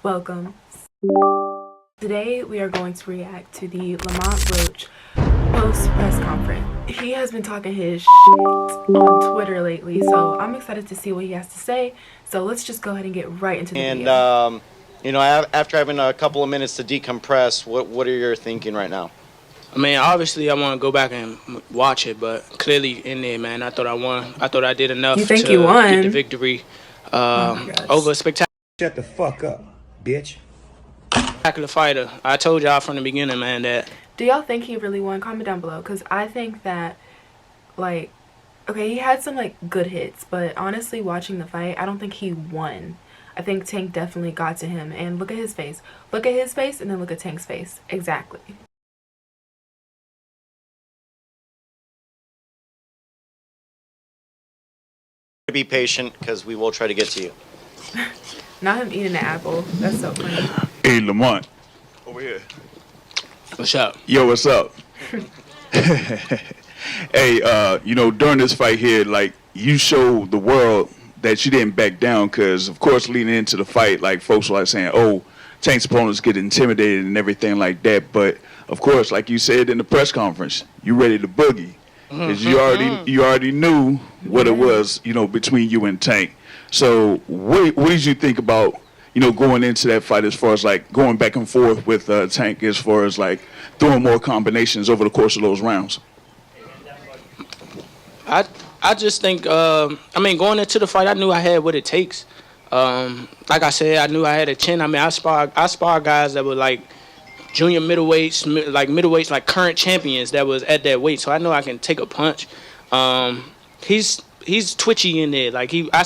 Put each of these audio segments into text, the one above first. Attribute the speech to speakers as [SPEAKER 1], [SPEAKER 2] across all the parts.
[SPEAKER 1] Welcome. Today we are going to react to the Lamont Roach post press conference. He has been talking his shit on Twitter lately, so I'm excited to see what he has to say. So let's just go ahead and get right into the video.
[SPEAKER 2] After having a couple of minutes to decompress, what are you thinking right now?
[SPEAKER 3] I mean, obviously, I want to go back and watch it, but clearly in there, man, I thought I won. I thought I did enough
[SPEAKER 1] you think
[SPEAKER 3] to
[SPEAKER 1] you won?
[SPEAKER 3] get the victory over a spectacular.
[SPEAKER 4] Shut the fuck up, bitch.
[SPEAKER 3] Spectacular fighter. I told y'all from the beginning, man, that.
[SPEAKER 1] Do y'all think he really won? Comment down below, because I think that, like, okay, he had some, like, good hits, but honestly, watching the fight, I don't think he won. I think Tank definitely got to him, and look at his face. Look at his face, and then look at Tank's face. Exactly.
[SPEAKER 2] Be patient, because we will try to get to you.
[SPEAKER 1] Not him eating an apple. That's so funny.
[SPEAKER 5] Hey, Lamont. Over here.
[SPEAKER 3] What's up?
[SPEAKER 5] Yo, what's up? Hey, during this fight here, like, you showed the world that you didn't back down, because, of course, leading into the fight, like, folks were like saying, oh, Tank's opponents get intimidated and everything like that. But, of course, like you said in the press conference, you ready to boogie. Because you already knew what it was, between you and Tank. So what did you think about, going into that fight as far as, like, going back and forth with Tank as far as, like, throwing more combinations over the course of those rounds?
[SPEAKER 3] I just think, going into the fight, I knew I had what it takes. Like I said, I knew I had a chin. I mean, I spar guys that were, like, junior middleweights, like current champions that was at that weight. So I know I can take a punch. He's twitchy in there. Like I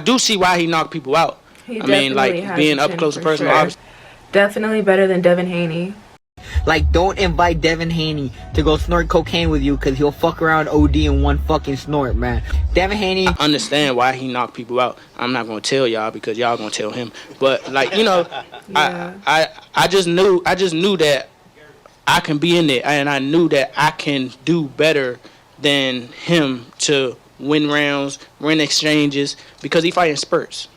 [SPEAKER 3] do see why he knocked people out.
[SPEAKER 1] I mean, like
[SPEAKER 3] being up close and personal.
[SPEAKER 1] Sure. Definitely better than Devin Haney.
[SPEAKER 6] Like, don't invite Devin Haney to go snort cocaine with you, because he'll fuck around OD in one fucking snort, man. Devin Haney.
[SPEAKER 3] I understand why he knocked people out. I'm not going to tell y'all, because y'all going to tell him. But, like, yeah. I just knew that I can be in there, and I knew that I can do better than him to win rounds, win exchanges, because he fighting spurts.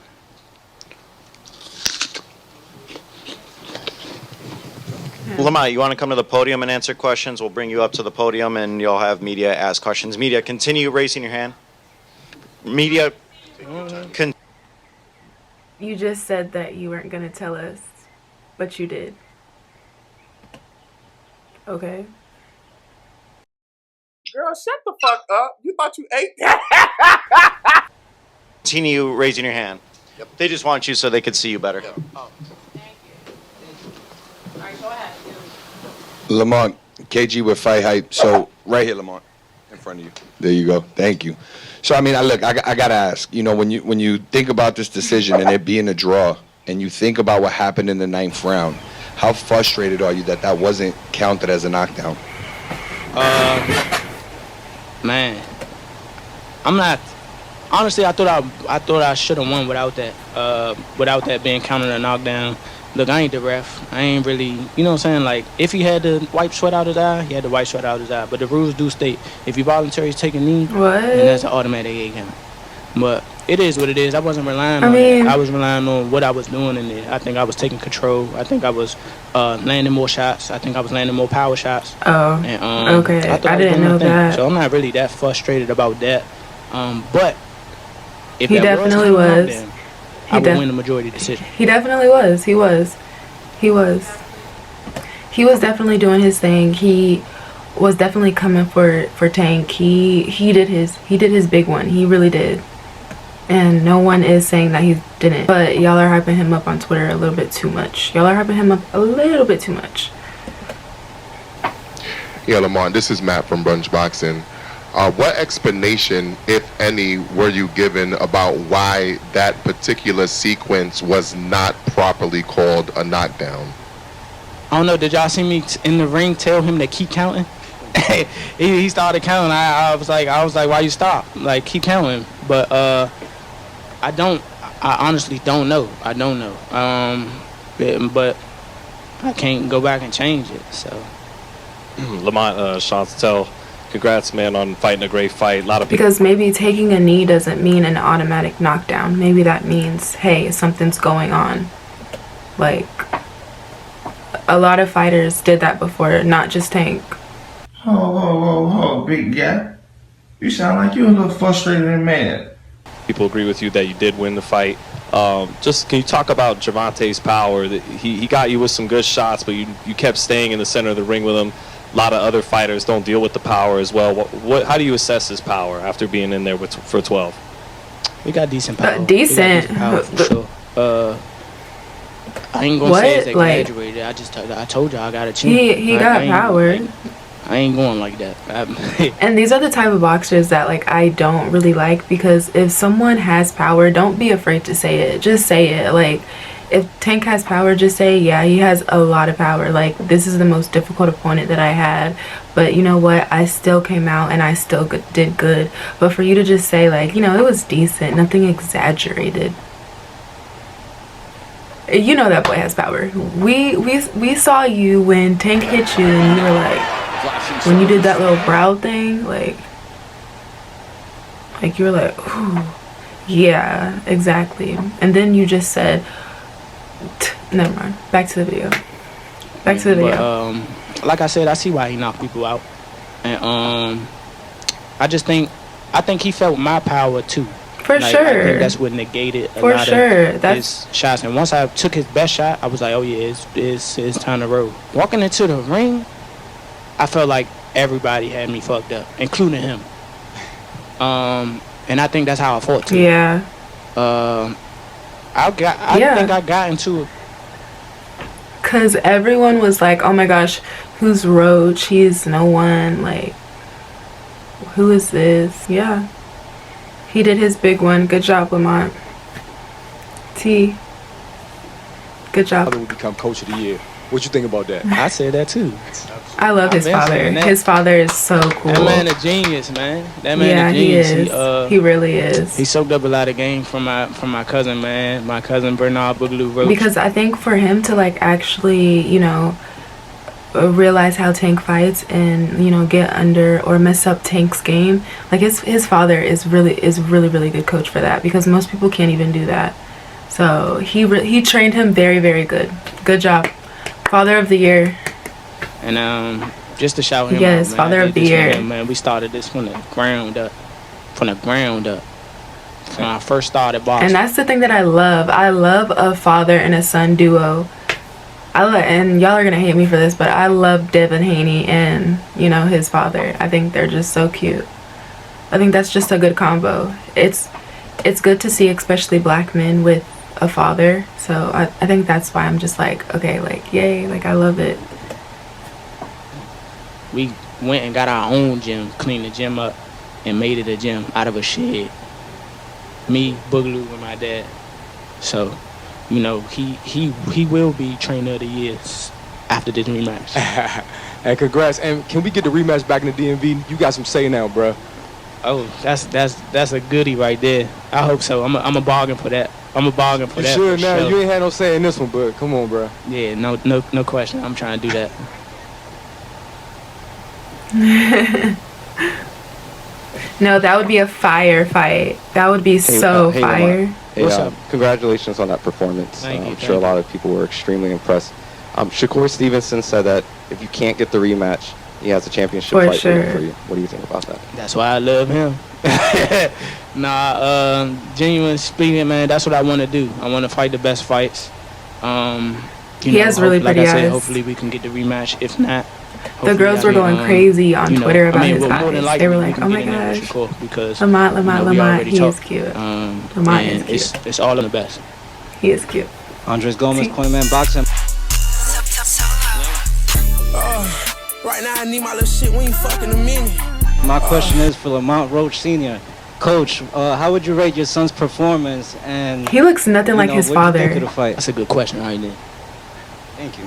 [SPEAKER 2] Lamont, you want to come to the podium and answer questions? We'll bring you up to the podium, and you'll have media ask questions. Media, continue raising your hand. Media,
[SPEAKER 1] You just said that you weren't going to tell us, but you did. Okay.
[SPEAKER 7] Girl, shut the fuck up. You thought you ate that?
[SPEAKER 2] Continue raising your hand. Yep. They just want you so they could see you better. Yep.
[SPEAKER 3] Oh. Thank you. All right, go ahead.
[SPEAKER 8] Lamont, KG with Fight Hype. So right here, Lamont, in front of you. There you go. Thank you. So I mean, I gotta ask. When you think about this decision and it being a draw, and you think about what happened in the 9th round, how frustrated are you that wasn't counted as a knockdown?
[SPEAKER 3] Man, I'm not. Honestly, I thought I should have won without that being counted a knockdown. Look, I ain't the ref. I ain't really, you know what I'm saying? Like, if he had to wipe sweat out his eye, he had to wipe sweat out his eye. But the rules do state, if you voluntarily take a knee, then that's an automatic 8 count. But it is what it is. I wasn't relying on it. I was relying on what I was doing in there. I think I was taking control. I think I was landing more shots. I think I was landing more power shots.
[SPEAKER 1] Oh,
[SPEAKER 3] and,
[SPEAKER 1] okay. I didn't know that.
[SPEAKER 3] So I'm not really that frustrated about that. But if
[SPEAKER 1] he definitely was.
[SPEAKER 3] Then, I would win the majority decision.
[SPEAKER 1] He definitely was. He was definitely doing his thing. He was definitely coming for Tank. He did his big one. He really did. And no one is saying that he didn't. But y'all are hyping him up on Twitter a little bit too much. Y'all are hyping him up a little bit too much.
[SPEAKER 9] Yeah, Lamont, this is Matt from Brunch Boxing. What explanation, if any, were you given about why that particular sequence was not properly called a knockdown?
[SPEAKER 3] I don't know. Did y'all see me in the ring tell him to keep counting? he started counting. I was like, why you stop? Like, keep counting. But I honestly don't know. I don't know. But I can't go back and change it. So.
[SPEAKER 10] Lamont, Sean Tell. Congrats, man, on fighting a great fight. A lot of people.
[SPEAKER 1] Because maybe taking a knee doesn't mean an automatic knockdown. Maybe that means, hey, something's going on. Like, a lot of fighters did that before, not just Tank.
[SPEAKER 11] Ho, big guy. You sound like you're a little frustrated and mad.
[SPEAKER 10] People agree with you that you did win the fight. Just can you talk about Gervonta's power? That he got you with some good shots, but you kept staying in the center of the ring with him. A lot of other fighters don't deal with the power as well. How do you assess his power after being in there for 12?
[SPEAKER 3] We got decent power.
[SPEAKER 1] Decent.
[SPEAKER 3] Power for sure. I ain't gonna say it's exaggerated. I told you I got a chin.
[SPEAKER 1] He got power.
[SPEAKER 3] I ain't going like that.
[SPEAKER 1] And these are the type of boxers that like I don't really like, because if someone has power, don't be afraid to say it. Just say it. Like, if Tank has power, just say, yeah, he has a lot of power. Like, this is the most difficult opponent that I had, but you know what, I still came out and I still did good. But for you to just say, like, you know, it was decent, nothing exaggerated. You know that boy has power. We saw you when Tank hit you and you were like, when you did that little brow thing, like you were like, ooh, yeah, exactly. And then you just said, never mind. Back to the video. But,
[SPEAKER 3] like I said, I see why he knocked people out, and I think he felt my power too.
[SPEAKER 1] For
[SPEAKER 3] like,
[SPEAKER 1] sure.
[SPEAKER 3] I think that's what negated a
[SPEAKER 1] For
[SPEAKER 3] lot
[SPEAKER 1] sure.
[SPEAKER 3] of his shots. And once I took his best shot, I was like, oh yeah, it's time to roll. Walking into the ring, I felt like everybody had me fucked up, including him. And I think that's how I fought too.
[SPEAKER 1] Yeah.
[SPEAKER 3] I think I got into it.
[SPEAKER 1] Cause everyone was like, oh my gosh, who's Roach? He's no one. Like, who is this? Yeah. He did his big one. Good job, Lamont. T. Good job.
[SPEAKER 12] Father will become coach of the year. What you think about that?
[SPEAKER 3] I said that too.
[SPEAKER 1] I love his father. His father is so cool.
[SPEAKER 3] That man a genius, man. That man a genius.
[SPEAKER 1] He is. He really is.
[SPEAKER 3] He soaked up a lot of game from my cousin, man. My cousin Bernard Boogaloo Roach.
[SPEAKER 1] Because I think for him to like actually, you know, realize how Tank fights and, you know, get under or mess up Tank's game, like his father is really good coach for that, because most people can't even do that. So he trained him very, very good. Good job. Father of the year.
[SPEAKER 3] And just to shout him out,
[SPEAKER 1] yes, Father of the year.
[SPEAKER 3] Man, we started this from the ground up. When I first started boxing.
[SPEAKER 1] And that's the thing that I love. I love a father and a son duo. And y'all are gonna hate me for this, but I love Devin Haney and, you know, his father. I think they're just so cute. I think that's just a good combo. It's good to see, especially black men with a father. So I think that's why I'm just like, okay, like, yay, like, I love it.
[SPEAKER 3] We went and got our own gym, cleaned the gym up, and made it a gym out of a shed. Me, Boogaloo, and my dad. So, you know, he will be trainer of the year after this rematch.
[SPEAKER 12] Hey, congrats. And can we get the rematch back in the DMV? You got some say now, bro.
[SPEAKER 3] Oh, that's a goodie right there. I hope so. I'm a bargain for that. I'm a bargain for that.
[SPEAKER 12] You sure now? Sure. You ain't had no say in this one, but come on, bro.
[SPEAKER 3] Yeah, no question. I'm trying to do that.
[SPEAKER 1] No, that would be a fire fight. That would be so fire.
[SPEAKER 13] Hey, congratulations on that performance. I'm sure a lot of people were extremely impressed. Shakur Stevenson said that if you can't get the rematch, he has a championship fight for you. What do you think about that?
[SPEAKER 3] That's why I love him. Genuine speaking, man, that's what I want to do. I want to fight the best fights.
[SPEAKER 1] He has really pretty eyes. Like I said,
[SPEAKER 3] hopefully we can get the rematch. If not,
[SPEAKER 1] the girls were going crazy on Twitter about his eyes. They were like, oh my gosh,
[SPEAKER 3] because
[SPEAKER 1] Lamont, he is cute. Lamont is cute.
[SPEAKER 3] It's all in the best.
[SPEAKER 1] He is cute.
[SPEAKER 14] Andres Gomez, Coinman Boxing.
[SPEAKER 15] Right now I need my little shit. We ain't fucking a minute.
[SPEAKER 14] My question is for Lamont Roach Sr. Coach, how would you rate your son's performance? And
[SPEAKER 1] he looks nothing like his father.
[SPEAKER 14] Think of the fight?
[SPEAKER 3] That's a good question right there.
[SPEAKER 14] Thank you.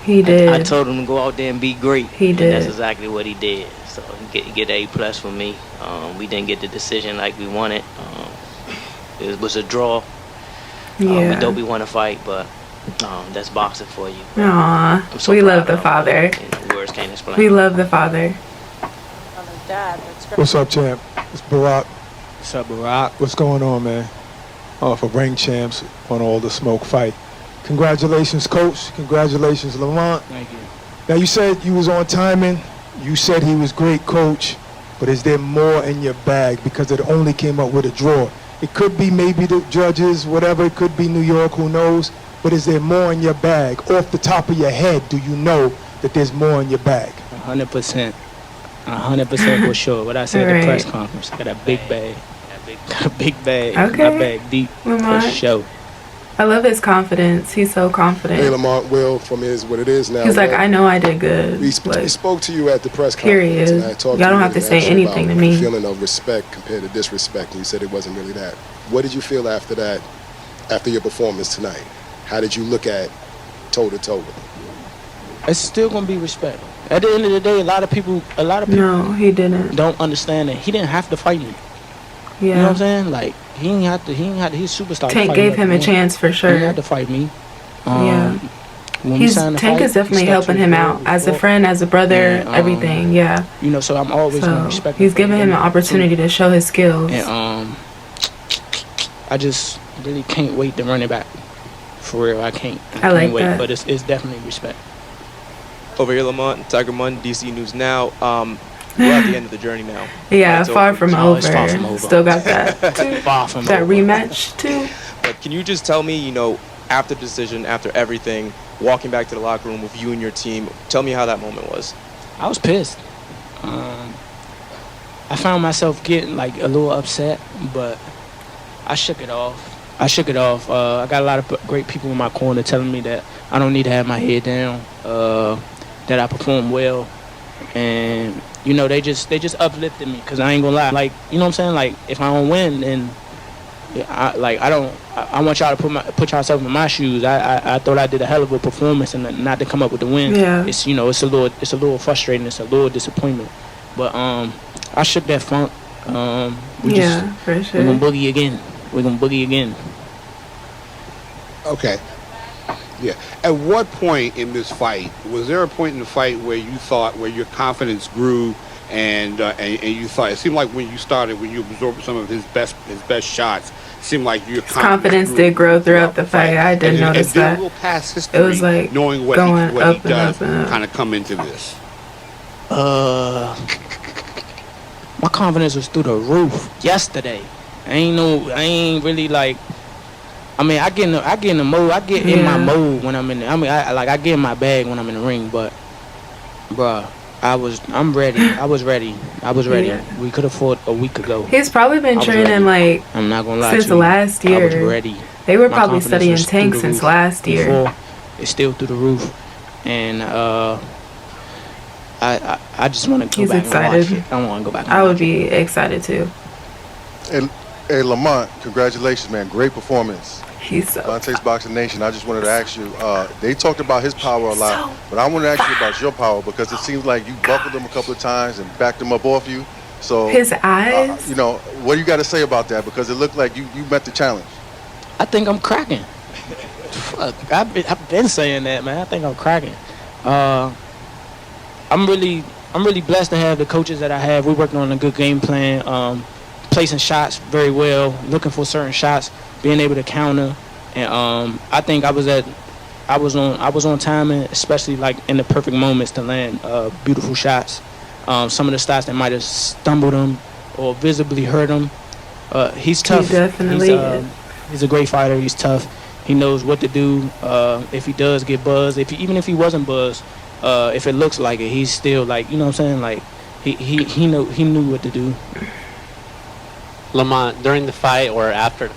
[SPEAKER 1] He did.
[SPEAKER 16] I told him to go out there and be great.
[SPEAKER 1] He did.
[SPEAKER 16] And that's exactly what he did. So get A+ for me. We didn't get the decision like we wanted. It was a draw.
[SPEAKER 1] Yeah.
[SPEAKER 16] We don't want to fight, but that's boxing for you.
[SPEAKER 1] Aww. So we love the father.
[SPEAKER 16] Words can't explain.
[SPEAKER 1] We love the father.
[SPEAKER 17] What's up, champ? It's Barack.
[SPEAKER 3] What's up, Barack?
[SPEAKER 17] What's going on, man?
[SPEAKER 12] for ring champs on All the Smoke fight. Congratulations, Coach. Congratulations, Lamont.
[SPEAKER 3] Thank you.
[SPEAKER 12] Now, you said you was on timing. You said he was great, Coach. But is there more in your bag? Because it only came up with a draw. It could be maybe the judges, whatever. It could be New York, who knows? But is there more in your bag? Off the top of your head, do you know that there's more in your bag?
[SPEAKER 3] 100%. 100% for sure. What I said at the press conference. Got a big bag. Got a big bag.
[SPEAKER 1] Okay.
[SPEAKER 3] My bag deep
[SPEAKER 1] Lamont.
[SPEAKER 3] for sure.
[SPEAKER 1] I love his confidence. He's so confident.
[SPEAKER 17] Hey, Lamont, Will, from what it is now.
[SPEAKER 1] He's like, I know I did good.
[SPEAKER 17] We spoke to you at the press
[SPEAKER 1] Period.
[SPEAKER 17] conference. And I talked
[SPEAKER 1] Y'all
[SPEAKER 17] to
[SPEAKER 1] don't
[SPEAKER 17] you
[SPEAKER 1] have to say
[SPEAKER 17] actually
[SPEAKER 1] anything
[SPEAKER 17] about
[SPEAKER 1] to me.
[SPEAKER 17] the feeling of respect compared to disrespect, and you said it wasn't really that. What did you feel after that, after your performance tonight? How did you look at toe-to-toe with him?
[SPEAKER 3] It's still gonna be respect. At the end of the day, a lot of people
[SPEAKER 1] No, he didn't.
[SPEAKER 3] don't understand that he didn't have to fight me.
[SPEAKER 1] Yeah.
[SPEAKER 3] You know what I'm saying? Like he ain't have to. He's a superstar.
[SPEAKER 1] Tank
[SPEAKER 3] to fight
[SPEAKER 1] gave
[SPEAKER 3] me
[SPEAKER 1] him a
[SPEAKER 3] every
[SPEAKER 1] chance for
[SPEAKER 3] month. He
[SPEAKER 1] sure.
[SPEAKER 3] didn't have to fight me.
[SPEAKER 1] Yeah.
[SPEAKER 3] When we signed the
[SPEAKER 1] Tank
[SPEAKER 3] fight,
[SPEAKER 1] is definitely
[SPEAKER 3] he stuck
[SPEAKER 1] helping
[SPEAKER 3] to
[SPEAKER 1] him
[SPEAKER 3] his
[SPEAKER 1] out
[SPEAKER 3] word
[SPEAKER 1] as a
[SPEAKER 3] before.
[SPEAKER 1] friend, as a brother,
[SPEAKER 3] And,
[SPEAKER 1] everything. Yeah.
[SPEAKER 3] You know, so I'm always gonna
[SPEAKER 1] So
[SPEAKER 3] respect.
[SPEAKER 1] he's
[SPEAKER 3] him for
[SPEAKER 1] giving him an
[SPEAKER 3] everything.
[SPEAKER 1] opportunity to show his skills.
[SPEAKER 3] And I just really can't wait to run it back. For real, I can't.
[SPEAKER 1] I like
[SPEAKER 3] can't wait,
[SPEAKER 1] that.
[SPEAKER 3] but it's definitely respect.
[SPEAKER 18] Over here, Lamont, Tiger Munn, DC News Now. We're at the end of the journey now.
[SPEAKER 1] Yeah,
[SPEAKER 18] Fight's
[SPEAKER 1] far
[SPEAKER 18] over.
[SPEAKER 1] from
[SPEAKER 3] No,
[SPEAKER 1] over.
[SPEAKER 3] it's far from over.
[SPEAKER 1] Still got that.
[SPEAKER 3] Far from
[SPEAKER 1] that
[SPEAKER 3] over.
[SPEAKER 1] rematch too.
[SPEAKER 18] But can you just tell me, after the decision, after everything, walking back to the locker room with you and your team, tell me how that moment was.
[SPEAKER 3] I was pissed. I found myself getting like a little upset, but I shook it off. I got a lot of great people in my corner telling me that I don't need to have my head down, that I performed well, and they just uplifted me. Cause I ain't gonna lie, like you know what I'm saying. Like if I don't win, then I want y'all to put yourself in my shoes. I thought I did a hell of a performance, and not to come up with the win.
[SPEAKER 1] Yeah.
[SPEAKER 3] It's it's a little frustrating. It's a little disappointment, but I shook that funk.
[SPEAKER 1] For sure.
[SPEAKER 3] We're gonna boogie again.
[SPEAKER 19] Okay. Yeah. At what point in this fight was there a point in the fight where you thought where your confidence grew and you thought it seemed like when you absorbed some of his best shots, it seemed like your
[SPEAKER 1] confidence did grow throughout the fight. I did notice that.
[SPEAKER 19] A little past history,
[SPEAKER 1] It was like
[SPEAKER 19] knowing what
[SPEAKER 1] going
[SPEAKER 19] he
[SPEAKER 1] up and
[SPEAKER 19] does
[SPEAKER 1] up and up.
[SPEAKER 19] kind of come into this.
[SPEAKER 3] My confidence was through the roof yesterday. I ain't really like. I mean, I get in the mode. I get in my mode when I'm in. I get in my bag when I'm in the ring. But, bruh, I'm ready. I was ready.
[SPEAKER 1] Yeah.
[SPEAKER 3] We could have fought a week ago.
[SPEAKER 1] He's probably been
[SPEAKER 3] I was
[SPEAKER 1] training
[SPEAKER 3] ready.
[SPEAKER 1] like
[SPEAKER 3] I'm not gonna lie
[SPEAKER 1] since
[SPEAKER 3] to you.
[SPEAKER 1] last year.
[SPEAKER 3] I was ready.
[SPEAKER 1] They were
[SPEAKER 3] My
[SPEAKER 1] probably
[SPEAKER 3] confidence
[SPEAKER 1] studying
[SPEAKER 3] was through
[SPEAKER 1] Tank
[SPEAKER 3] the
[SPEAKER 1] since
[SPEAKER 3] roof.
[SPEAKER 1] last year.
[SPEAKER 3] Before, it's still through the roof, and I just want to go
[SPEAKER 1] He's
[SPEAKER 3] back
[SPEAKER 1] excited.
[SPEAKER 3] and watch it. I want to go back. And
[SPEAKER 1] I would
[SPEAKER 3] watch
[SPEAKER 1] be excited too.
[SPEAKER 20] Hey, Lamont, congratulations, man. Great performance.
[SPEAKER 1] He's so
[SPEAKER 20] Vontae's Boxing Nation, I just wanted to ask you, they talked about his power a lot, but I want to ask you about your power because it seems like you buckled him a couple of times and backed him up off you. So
[SPEAKER 1] his eyes.
[SPEAKER 20] What do you got to say about that? Because it looked like you met the challenge.
[SPEAKER 3] I think I'm cracking. Fuck, I've been saying that, man. I think I'm cracking. I'm really blessed to have the coaches that I have. We're working on a good game plan, placing shots very well, looking for certain shots, being able to counter, and I think I was on timing, especially like in the perfect moments to land beautiful shots. Some of the shots that might have stumbled him or visibly hurt him. He's tough.
[SPEAKER 1] He definitely is.
[SPEAKER 3] He's a great fighter. He's tough. He knows what to do. If he does get buzzed, even if he wasn't buzzed, if it looks like it, he's still like, you know what I'm saying? Like he knew what to do.
[SPEAKER 21] Lamont, during the fight or after,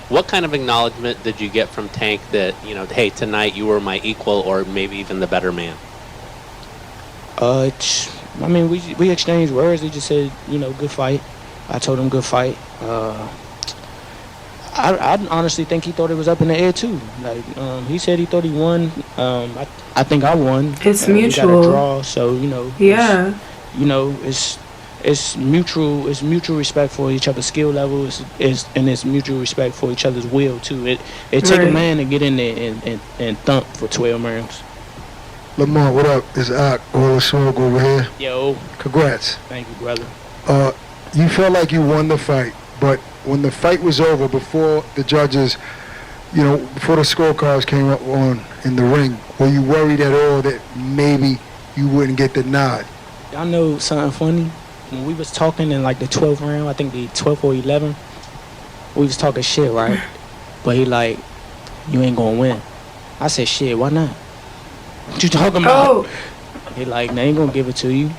[SPEAKER 21] what kind of acknowledgement did you get from Tank that, hey, tonight you were my equal or maybe even the better man?
[SPEAKER 3] I mean, we exchanged words. He just said, good fight. I told him good fight. I honestly think he thought it was up in the air too. Like he said he thought he won. I think I won.
[SPEAKER 1] It's
[SPEAKER 3] We
[SPEAKER 1] mutual.
[SPEAKER 3] got a draw, so
[SPEAKER 1] Yeah.
[SPEAKER 3] It's mutual. It's mutual respect for each other's skill level. And it's mutual respect for each other's will too. It take a
[SPEAKER 1] Right.
[SPEAKER 3] man to get in there and thump for 12 rounds.
[SPEAKER 12] Lamont, what up? It's Ak, All the Smoke over here.
[SPEAKER 3] Yo,
[SPEAKER 12] Congrats.
[SPEAKER 3] thank you, brother.
[SPEAKER 12] You felt like you won the fight, but when the fight was over, before the judges, before the scorecards came up on in the ring, were you worried at all that maybe you wouldn't get the nod?
[SPEAKER 3] Y'all know something funny? When we was talking in like the 12th round, I think the 12th or 11th, we was talking shit, right? But he like, you ain't gonna win. I said, shit, why not? What you talking about? He like, they ain't gonna give it to you.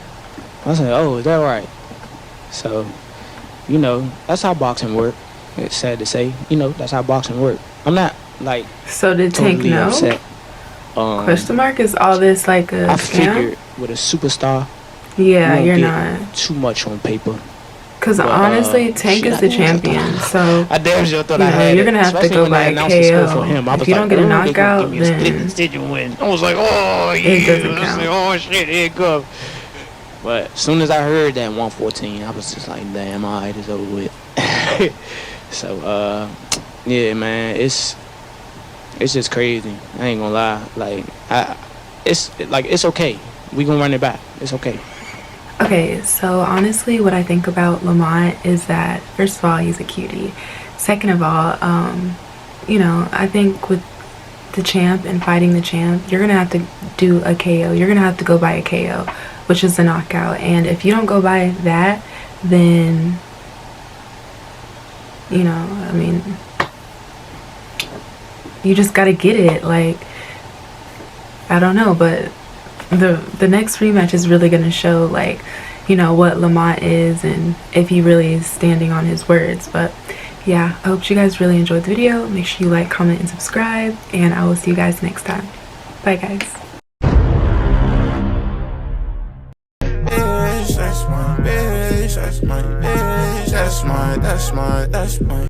[SPEAKER 3] I said, oh, is that right? So, that's how boxing work. It's sad to say, that's how boxing work. I'm not like
[SPEAKER 1] So did
[SPEAKER 3] totally
[SPEAKER 1] Tank know?
[SPEAKER 3] upset.
[SPEAKER 1] Question mark, is all this like a
[SPEAKER 3] I
[SPEAKER 1] scam?
[SPEAKER 3] figured with a superstar,
[SPEAKER 1] Yeah,
[SPEAKER 3] you
[SPEAKER 1] you're
[SPEAKER 3] don't get
[SPEAKER 1] not.
[SPEAKER 3] too much on paper.
[SPEAKER 1] Because
[SPEAKER 3] But,
[SPEAKER 1] honestly, Tank
[SPEAKER 3] shit,
[SPEAKER 1] is the champion, so
[SPEAKER 3] I damn sure thought I had
[SPEAKER 1] you're
[SPEAKER 3] it,
[SPEAKER 1] gonna have to
[SPEAKER 3] especially
[SPEAKER 1] go
[SPEAKER 3] when
[SPEAKER 1] by
[SPEAKER 3] they announced the score
[SPEAKER 1] KO.
[SPEAKER 3] for him. I
[SPEAKER 1] If
[SPEAKER 3] was
[SPEAKER 1] you
[SPEAKER 3] like,
[SPEAKER 1] don't get a
[SPEAKER 3] they gonna give
[SPEAKER 1] knockout,
[SPEAKER 3] me a split
[SPEAKER 1] then
[SPEAKER 3] decision win. I was like, oh yeah,
[SPEAKER 1] it doesn't
[SPEAKER 3] I said,
[SPEAKER 1] count.
[SPEAKER 3] oh shit, here it comes. But as soon as I heard that 114, I was just like, damn, all right, it's over with. So yeah, man, it's just crazy. I ain't gonna lie. Like it's okay. We gonna run it back. It's okay.
[SPEAKER 1] Okay, so honestly, what I think about Lamont is that, first of all, he's a cutie. Second of all, I think with the champ and fighting the champ, you're gonna have to do a KO. You're gonna have to go by a KO, which is the knockout. And if you don't go by that, then, you just gotta get it. Like, I don't know, but the next rematch is really gonna show, like, what Lamont is and if he really is standing on his words. But yeah, I hope you guys really enjoyed the video. Make sure you like, comment, and subscribe, and I will see you guys next time. Bye, guys.
[SPEAKER 15] That's my bitch, that's my bitch, that's my